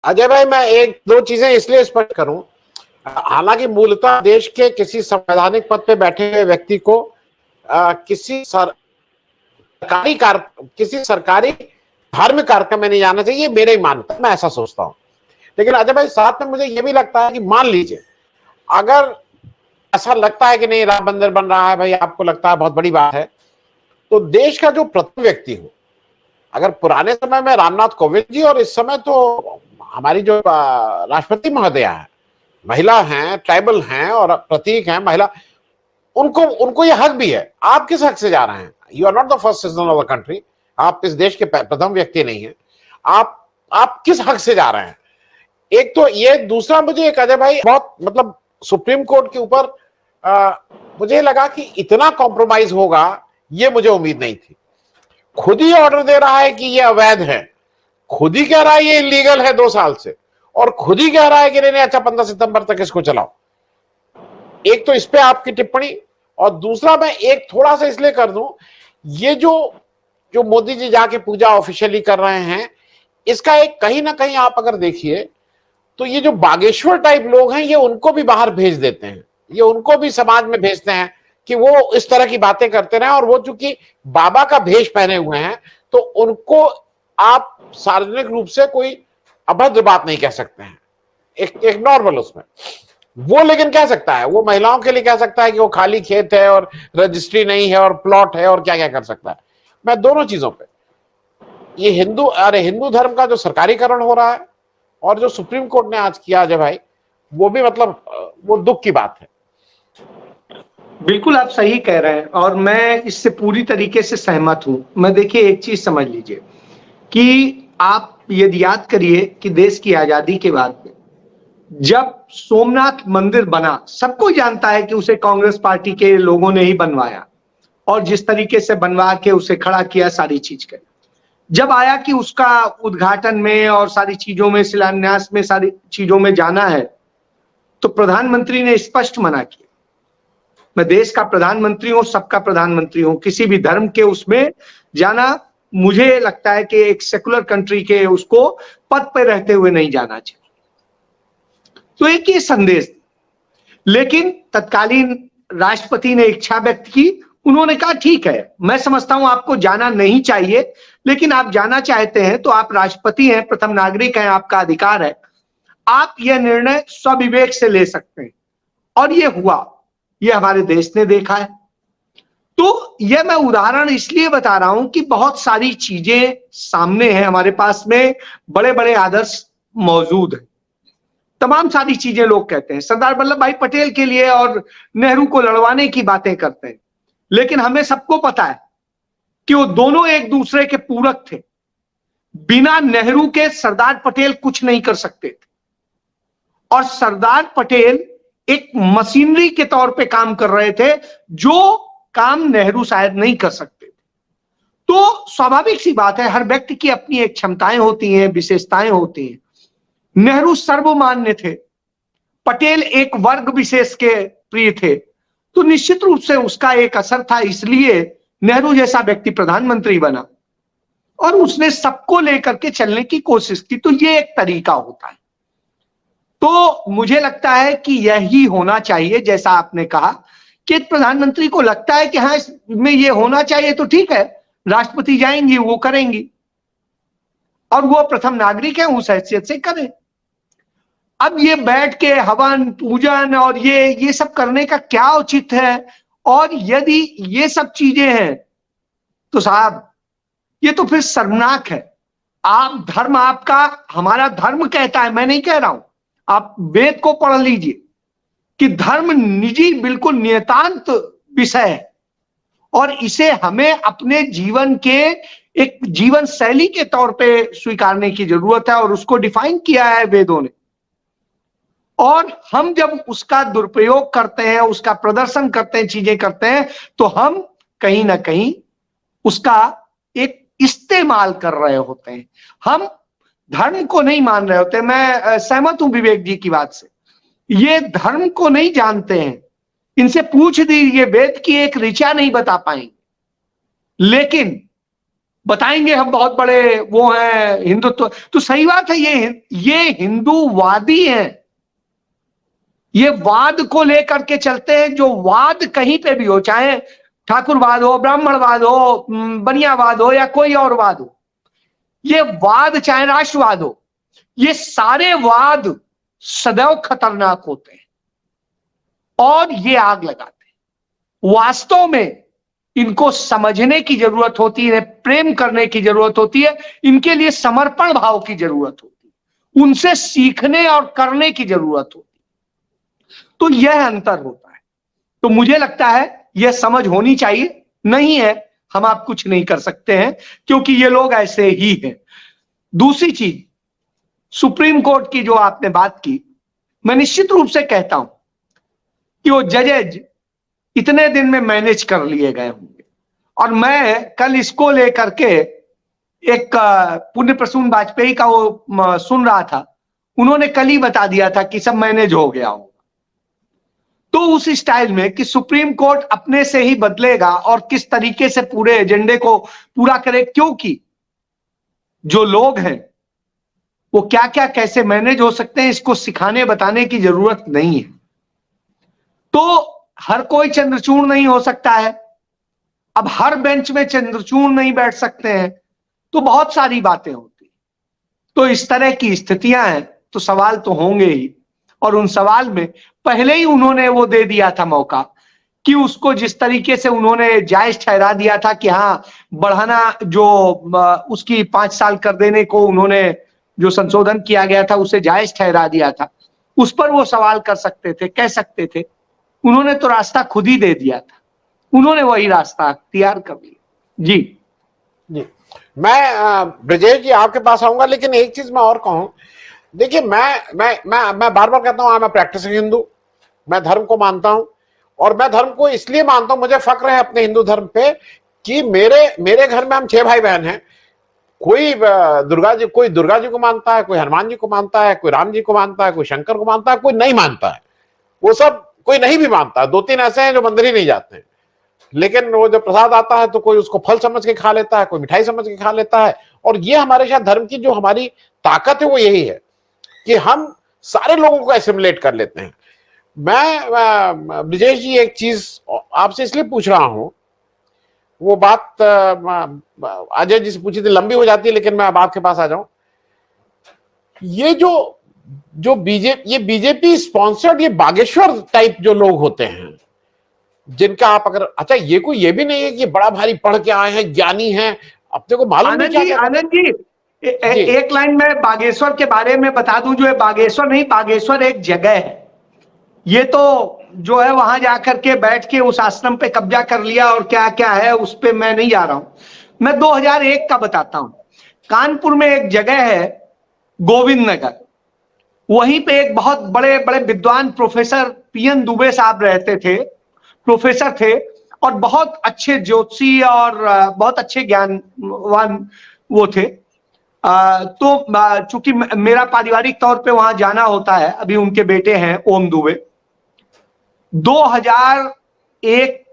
अजय भाई, मैं एक दो चीजें इसलिए स्पष्ट करूं, हालांकि मूलतः देश के किसी संवैधानिक पद पे बैठे हुए व्यक्ति को किसी सरकारी धार्मिक कार्यक्रम में नहीं जाना चाहिए, मेरे ही मानता, मैं ऐसा सोचता हूं। लेकिन अजय भाई, साथ में मुझे यह भी लगता है कि मान लीजिए अगर ऐसा लगता है कि नहीं राम मंदिर बन रहा है, भाई आपको लगता है बहुत बड़ी बात है, तो देश का जो प्रथम व्यक्ति हो, अगर पुराने समय में रामनाथ कोविंद जी और इस समय तो हमारी जो राष्ट्रपति महोदया है, महिला हैं, ट्राइबल हैं और प्रतीक हैं महिला, उनको उनको ये हक भी है। आप किस हक से जा रहे हैं? You are not the first citizen of the country, आप इस देश के प्रथम व्यक्ति नहीं है। आप किस हक से जा रहे हैं? एक तो ये, दूसरा मुझे एक अजय भाई बहुत मतलब सुप्रीम कोर्ट के ऊपर मुझे लगा कि इतना कॉम्प्रोमाइज होगा, ये मुझे उम्मीद नहीं थी। खुद ही ऑर्डर दे रहा है कि ये अवैध है, खुद ही कह रहा है ये इलीगल है 2 साल से, और खुद ही कह रहा है कि नहीं अच्छा 15 सितंबर तक इसको चलाओ। एक तो इस पे आपकी टिप्पणी, और दूसरा मैं एक थोड़ा सा इसलिए कर दूं, ये जो मोदी जी जाके पूजा ऑफिशियली कर रहे हैं, इसका एक कहीं ना कहीं आप अगर देखिए तो ये जो बागेश्वर टाइप लोग हैं, ये उनको भी बाहर भेज देते हैं, ये उनको भी समाज में भेजते हैं कि वो इस तरह की बातें करते रहे। और वो चूंकि बाबा का भेष पहने हुए हैं, तो उनको आप सार्वजनिक रूप से कोई अभद्र बात नहीं कह सकते हैं, एक नॉर्मल उसमें। वो लेकिन कह सकता है, वो महिलाओं के लिए कह सकता है कि वो खाली खेत है और रजिस्ट्री नहीं है और प्लॉट है और क्या क्या कर सकता है। मैं दोनों चीजों पे, ये हिंदू धर्म का जो सरकारीकरण हो रहा है और जो सुप्रीम कोर्ट ने आज किया अजय भाई, वो भी मतलब वो दुख की बात है। बिल्कुल आप सही कह रहे हैं और मैं इससे पूरी तरीके से सहमत हूं। मैं देखिए एक चीज समझ लीजिए कि आप यदि याद करिए कि देश की आजादी के बाद में जब सोमनाथ मंदिर बना, सबको जानता है कि उसे कांग्रेस पार्टी के लोगों ने ही बनवाया और जिस तरीके से बनवा के उसे खड़ा किया सारी चीज के, जब आया कि उसका उद्घाटन में और सारी चीजों में, शिलान्यास में, सारी चीजों में जाना है, तो प्रधानमंत्री ने स्पष्ट मना किया। मैं देश का प्रधानमंत्री हूं, सबका प्रधानमंत्री हूं, किसी भी धर्म के उसमें जाना मुझे लगता है कि एक सेकुलर कंट्री के उसको पद पर रहते हुए नहीं जाना चाहिए। तो एक ये संदेश, लेकिन तत्कालीन राष्ट्रपति ने इच्छा व्यक्त की, उन्होंने कहा ठीक है, मैं समझता हूं आपको जाना नहीं चाहिए, लेकिन आप जाना चाहते हैं तो आप राष्ट्रपति हैं, प्रथम नागरिक हैं, आपका अधिकार है, आप यह निर्णय स्वविवेक से ले सकते हैं। और ये हुआ, ये हमारे देश ने देखा है। तो यह मैं उदाहरण इसलिए बता रहा हूं कि बहुत सारी चीजें सामने हैं, हमारे पास में बड़े बड़े आदर्श मौजूद हैं, तमाम सारी चीजें लोग कहते हैं, सरदार वल्लभ भाई पटेल के लिए और नेहरू को लड़वाने की बातें करते हैं, लेकिन हमें सबको पता है कि वो दोनों एक दूसरे के पूरक थे। बिना नेहरू के सरदार पटेल कुछ नहीं कर सकते थे और सरदार पटेल एक मशीनरी के तौर पे काम कर रहे थे, जो काम नेहरू शायद नहीं कर सकते थे। तो स्वाभाविक सी बात है, हर व्यक्ति की अपनी एक क्षमताएं होती हैं, विशेषताएं होती हैं। नेहरू सर्वमान्य थे, पटेल एक वर्ग विशेष के प्रिय थे, तो निश्चित रूप से उसका एक असर था, इसलिए नेहरू जैसा व्यक्ति प्रधानमंत्री बना और उसने सबको लेकर के चलने की कोशिश की। तो ये एक तरीका होता है। तो मुझे लगता है कि यही होना चाहिए, जैसा आपने कहा कि प्रधानमंत्री को लगता है कि हाँ इसमें ये होना चाहिए, तो ठीक है, राष्ट्रपति जाएंगी, वो करेंगी और वो प्रथम नागरिक है, उस हैसियत से करें। अब ये बैठ के हवन पूजन और ये सब करने का क्या उचित है? और यदि ये सब चीजें हैं तो साहब ये तो फिर शर्मनाक है। आप धर्म, आपका, हमारा धर्म कहता है, मैं नहीं कह रहा हूं, आप वेद को पढ़ लीजिए कि धर्म निजी बिल्कुल नियतांत विषय है और इसे हमें अपने जीवन के एक जीवन शैली के तौर पे स्वीकारने की जरूरत है और उसको डिफाइन किया है वेदों ने। और हम जब उसका दुरुपयोग करते हैं, उसका प्रदर्शन करते हैं, चीजें करते हैं, तो हम कहीं ना कहीं उसका एक इस्तेमाल कर रहे होते हैं, हम धर्म को नहीं मान रहे होते। मैं सहमत हूं विवेक जी की बात से, ये धर्म को नहीं जानते हैं, इनसे पूछ दीजिए, वेद की एक ऋचा नहीं बता पाएंगे, लेकिन बताएंगे हम बहुत बड़े वो हैं हिंदुत्व। तो सही बात है, ये हिंदूवादी हैं, ये वाद को लेकर के चलते हैं। जो वाद कहीं पे भी हो, चाहे ठाकुरवाद हो, ब्राह्मणवाद हो, बनियावाद हो या कोई और वाद हो, ये वाद चाहे राष्ट्रवाद हो, ये सारे वाद सदैव खतरनाक होते हैं और ये आग लगाते हैं। वास्तव में इनको समझने की जरूरत होती है, प्रेम करने की जरूरत होती है, इनके लिए समर्पण भाव की जरूरत होती है, उनसे सीखने और करने की जरूरत होती है। तो यह अंतर होता है। तो मुझे लगता है यह समझ होनी चाहिए। नहीं है, हम आप कुछ नहीं कर सकते हैं, क्योंकि ये लोग ऐसे ही हैं। दूसरी चीज, सुप्रीम कोर्ट की जो आपने बात की, मैं निश्चित रूप से कहता हूं कि वो जजेज इतने दिन में मैनेज कर लिए गए होंगे। और मैं कल इसको लेकर के एक पुण्य प्रसून वाजपेयी का वो सुन रहा था, उन्होंने कल ही बता दिया था कि सब मैनेज हो गया होगा। तो उस स्टाइल में कि सुप्रीम कोर्ट अपने से ही बदलेगा और किस तरीके से पूरे एजेंडे को पूरा करे, क्योंकि जो लोग हैं वो क्या क्या कैसे मैनेज हो सकते हैं, इसको सिखाने बताने की जरूरत नहीं है। तो हर कोई चंद्रचूड़ नहीं हो सकता है, अब हर बेंच में चंद्रचूड़ नहीं बैठ सकते हैं, तो बहुत सारी बातें होती। तो इस तरह की स्थितियां हैं, तो सवाल तो होंगे ही। और उन सवाल में पहले ही उन्होंने वो दे दिया था मौका कि उसको जिस तरीके से उन्होंने जायज ठहरा दिया था कि हाँ बढ़ाना, जो उसकी 5 साल कर देने को उन्होंने जो संशोधन किया गया था उसे जायज ठहरा दिया था, उस पर वो सवाल कर सकते थे, कह सकते थे। उन्होंने तो रास्ता खुद ही दे दिया था, उन्होंने वही रास्ता अख्तियार कर लिया। जी जी, मैं ब्रजेश जी आपके पास आऊंगा, लेकिन एक चीज मैं और कहूं। देखिए, मैं बार बार कहता हूं, आई एम प्रैक्टिसिंग हिंदू। मैं धर्म को मानता हूं, और मैं धर्म को इसलिए मानता हूं, मुझे फक्र है अपने हिंदू धर्म पे कि मेरे घर में हम 6 भाई बहन हैं। कोई दुर्गा जी को मानता है, कोई हनुमान जी को मानता है, कोई राम जी को मानता है, कोई शंकर को मानता है, कोई नहीं मानता है। वो सब कोई नहीं भी मानता है। 2-3 ऐसे हैं जो मंदिर ही नहीं जाते हैं, लेकिन वो जब प्रसाद आता है तो कोई उसको फल समझ के खा लेता है, कोई मिठाई समझ के खा लेता है। और ये हमारे शायद धर्म की जो हमारी ताकत है वो यही है कि हम सारे लोगों को एसिमिलेट कर लेते हैं। मैं ब्रिजेश जी एक चीज आपसे इसलिए पूछ रहा हूं, वो बात अजय जी से पूछी थी, लंबी हो जाती है, लेकिन मैं अब आपके पास आ जाऊं। ये जो बीजेपी स्पॉन्सर्ड ये बागेश्वर टाइप जो लोग होते हैं, जिनका आप अगर, अच्छा ये कोई ये भी नहीं है कि बड़ा भारी पढ़ के आए हैं, ज्ञानी हैं, अपने को मालूम नहीं क्या। आनंद जी, एक लाइन में बागेश्वर के बारे में बता दूं, जो है बागेश्वर नहीं, बागेश्वर एक जगह है। ये तो जो है वहां जाकर के बैठ के उस आश्रम पे कब्जा कर लिया और क्या क्या है उस पे मैं नहीं जा रहा हूं। मैं 2001 का बताता हूं। कानपुर में एक जगह है गोविंद नगर, वहीं पे एक बहुत बड़े बड़े विद्वान प्रोफेसर पीएन दुबे साहब रहते थे, प्रोफेसर थे, और बहुत अच्छे ज्योतिषी और बहुत अच्छे ज्ञानवान वो थे। तो चूंकि मेरा पारिवारिक तौर पे वहां जाना होता है, अभी उनके बेटे हैं ओम दुबे। 2001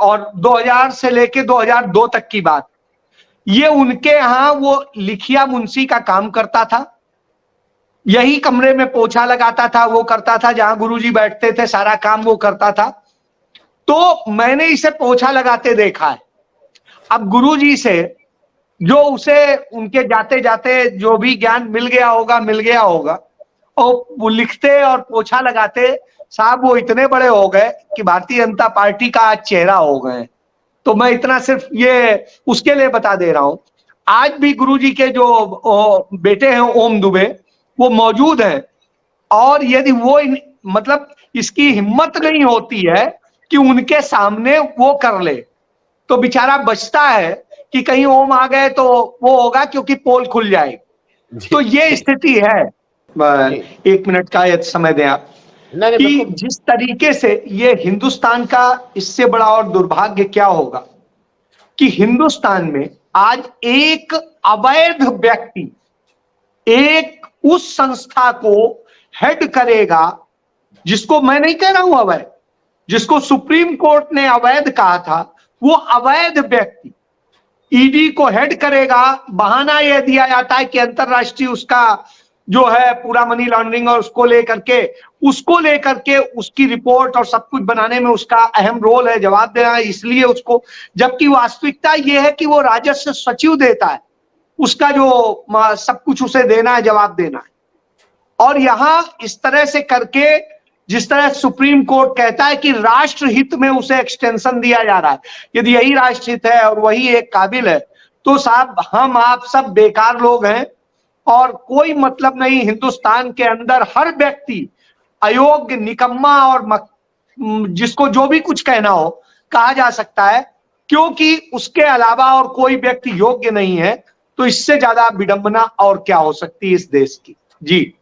और 2000 से लेके 2002 तक की बात, ये उनके यहाँ वो लिखिया मुंशी का काम करता था, यही कमरे में पोछा लगाता था, वो करता था, जहां गुरुजी बैठते थे सारा काम वो करता था। तो मैंने इसे पोछा लगाते देखा है। अब गुरुजी से जो उसे उनके जाते जाते जो भी ज्ञान मिल गया होगा, और वो लिखते और पोछा लगाते, साहब वो इतने बड़े हो गए कि भारतीय जनता पार्टी का आज चेहरा हो गए। तो मैं इतना सिर्फ ये उसके लिए बता दे रहा हूं। आज भी गुरुजी के जो बेटे हैं ओम दुबे, वो मौजूद हैं, और यदि वो मतलब इसकी हिम्मत नहीं होती है कि उनके सामने वो कर ले, तो बेचारा बचता है कि कहीं ओम आ गए तो वो होगा, क्योंकि पोल खुल जाएगी। तो ये स्थिति है। 1 मिनट का समय दें आप। कि जिस तरीके से ये हिंदुस्तान का, इससे बड़ा और दुर्भाग्य क्या होगा कि हिंदुस्तान में आज एक अवैध व्यक्ति एक उस संस्था को हेड करेगा, जिसको मैं नहीं कह रहा हूं अवैध, जिसको सुप्रीम कोर्ट ने अवैध कहा था, वो अवैध व्यक्ति ईडी को हेड करेगा। बहाना यह दिया जाता है कि अंतरराष्ट्रीय उसका जो है पूरा मनी लॉन्ड्रिंग और उसको लेकर के उसकी रिपोर्ट और सब कुछ बनाने में उसका अहम रोल है, जवाब देना, इसलिए उसको, जबकि वास्तविकता यह है कि वो राजस्व सचिव देता है, उसका जो सब कुछ उसे देना है, जवाब देना है। और यहां इस तरह से करके, जिस तरह सुप्रीम कोर्ट कहता है कि राष्ट्र हित में उसे एक्सटेंशन दिया जा रहा है, यदि यही राष्ट्र हित है और वही एक काबिल है, तो साहब हम आप सब बेकार लोग हैं और कोई मतलब नहीं। हिंदुस्तान के अंदर हर व्यक्ति अयोग्य, निकम्मा और जिसको जो भी कुछ कहना हो कहा जा सकता है, क्योंकि उसके अलावा और कोई व्यक्ति योग्य नहीं है। तो इससे ज्यादा विडंबना और क्या हो सकती है इस देश की। जी।